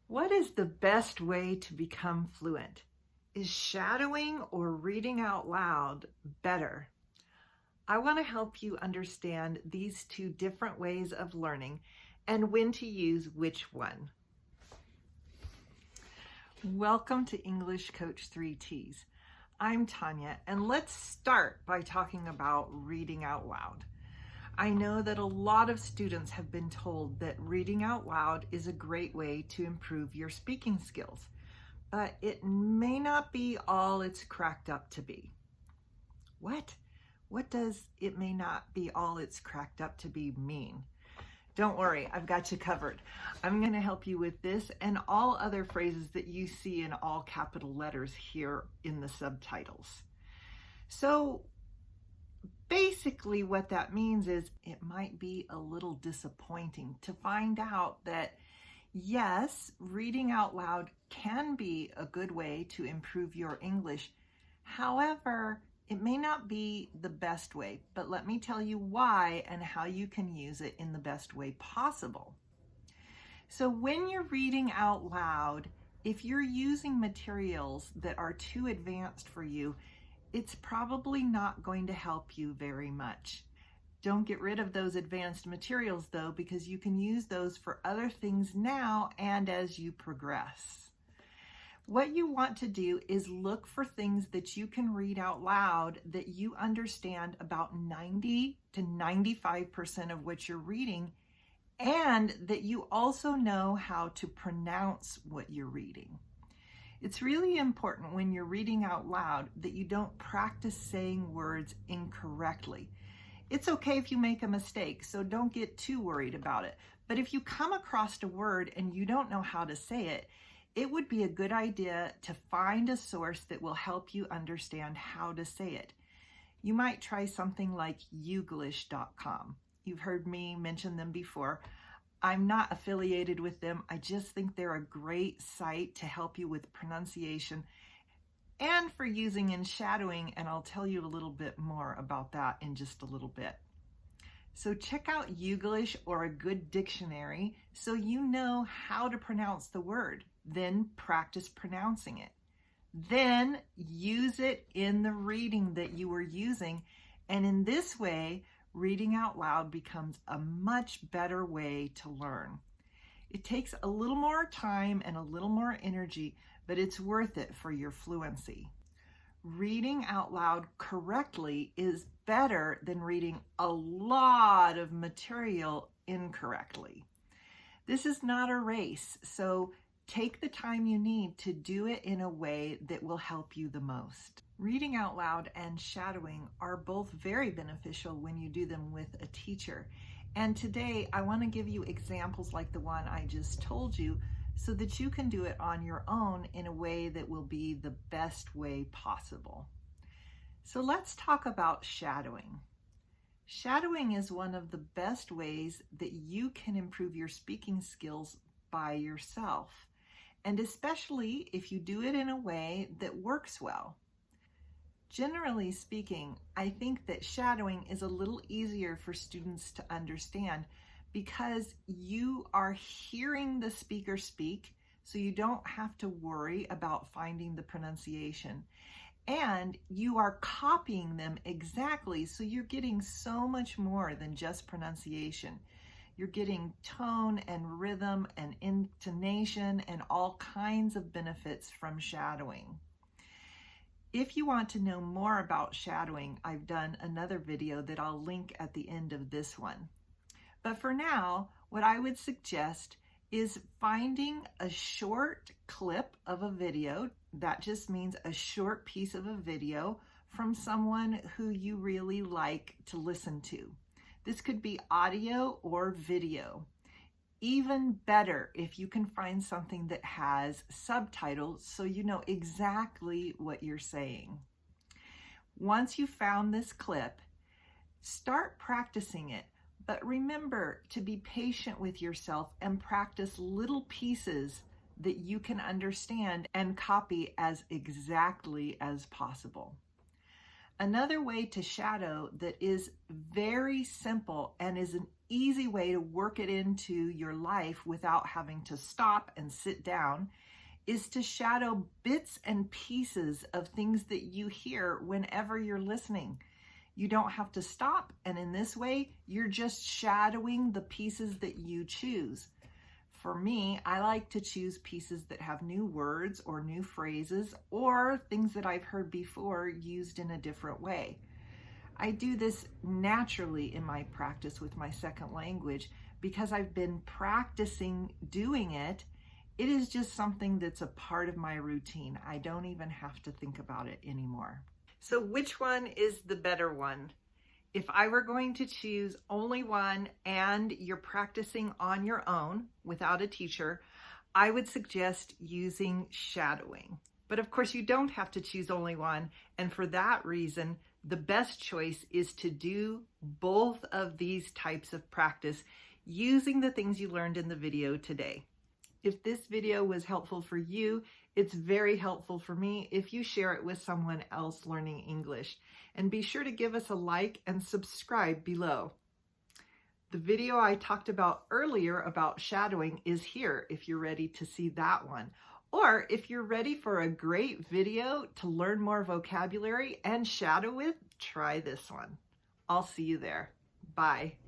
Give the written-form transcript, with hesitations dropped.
What is the best way to become fluent? Is shadowing or reading out loud better? I want to help you understand these two different ways of learning and when to use which one. Welcome to English Coach 3Ts. I'm Tanya, and let's start by talking about reading out loud. I know that a lot of students have been told that reading out loud is a great way to improve your speaking skills, but it may not be all it's cracked up to be. What? What does it may not be all it's cracked up to be mean? Don't worry, I've got you covered. I'm going to help you with this and all other phrases that you see in all capital letters here in the subtitles. So, basically, what that means is it might be a little disappointing to find out that, yes, reading out loud can be a good way to improve your English. However, it may not be the best way, but let me tell you why and how you can use it in the best way possible. So when you're reading out loud, if you're using materials that are too advanced for you, it's probably not going to help you very much. Don't get rid of those advanced materials though, because you can use those for other things now and as you progress. What you want to do is look for things that you can read out loud that you understand about 90 to 95% of what you're reading, and that you also know how to pronounce what you're reading. It's really important when you're reading out loud that you don't practice saying words incorrectly. It's okay if you make a mistake, so don't get too worried about it. But if you come across a word and you don't know how to say it, it would be a good idea to find a source that will help you understand how to say it. You might try something like youglish.com. You've heard me mention them before. I'm not affiliated with them. I just think they're a great site to help you with pronunciation and for using in shadowing, and I'll tell you a little bit more about that in just a little bit. So check out Youglish or a good dictionary so you know how to pronounce the word. Then practice pronouncing it. Then use it in the reading that you were using, and in this way, reading out loud becomes a much better way to learn. It takes a little more time and a little more energy, but it's worth it for your fluency. Reading out loud correctly is better than reading a lot of material incorrectly. This is not a race, so take the time you need to do it in a way that will help you the most. Reading out loud and shadowing are both very beneficial when you do them with a teacher. And today I want to give you examples like the one I just told you so that you can do it on your own in a way that will be the best way possible. So let's talk about shadowing. Shadowing is one of the best ways that you can improve your speaking skills by yourself, and especially if you do it in a way that works well. Generally speaking, I think that shadowing is a little easier for students to understand because you are hearing the speaker speak, so you don't have to worry about finding the pronunciation. And you are copying them exactly, so you're getting so much more than just pronunciation. You're getting tone and rhythm and intonation and all kinds of benefits from shadowing. If you want to know more about shadowing, I've done another video that I'll link at the end of this one. But for now, what I would suggest is finding a short clip of a video. That just means a short piece of a video from someone who you really like to listen to. This could be audio or video. Even better if you can find something that has subtitles so you know exactly what you're saying. Once you've found this clip, start practicing it, but remember to be patient with yourself and practice little pieces that you can understand and copy as exactly as possible. Another way to shadow that is very simple and is an easy way to work it into your life without having to stop and sit down is to shadow bits and pieces of things that you hear whenever you're listening. You don't have to stop, and in this way, you're just shadowing the pieces that you choose. For me, I like to choose pieces that have new words or new phrases or things that I've heard before used in a different way. I do this naturally in my practice with my second language because I've been practicing doing it. It is just something that's a part of my routine. I don't even have to think about it anymore. So which one is the better one? If I were going to choose only one and you're practicing on your own without a teacher, I would suggest using shadowing. But of course, you don't have to choose only one. And for that reason, the best choice is to do both of these types of practice using the things you learned in the video today. If this video was helpful for you, it's very helpful for me if you share it with someone else learning English. And be sure to give us a like and subscribe below. The video I talked about earlier about shadowing is here if you're ready to see that one. Or if you're ready for a great video to learn more vocabulary and shadow with, try this one. I'll see you there. Bye.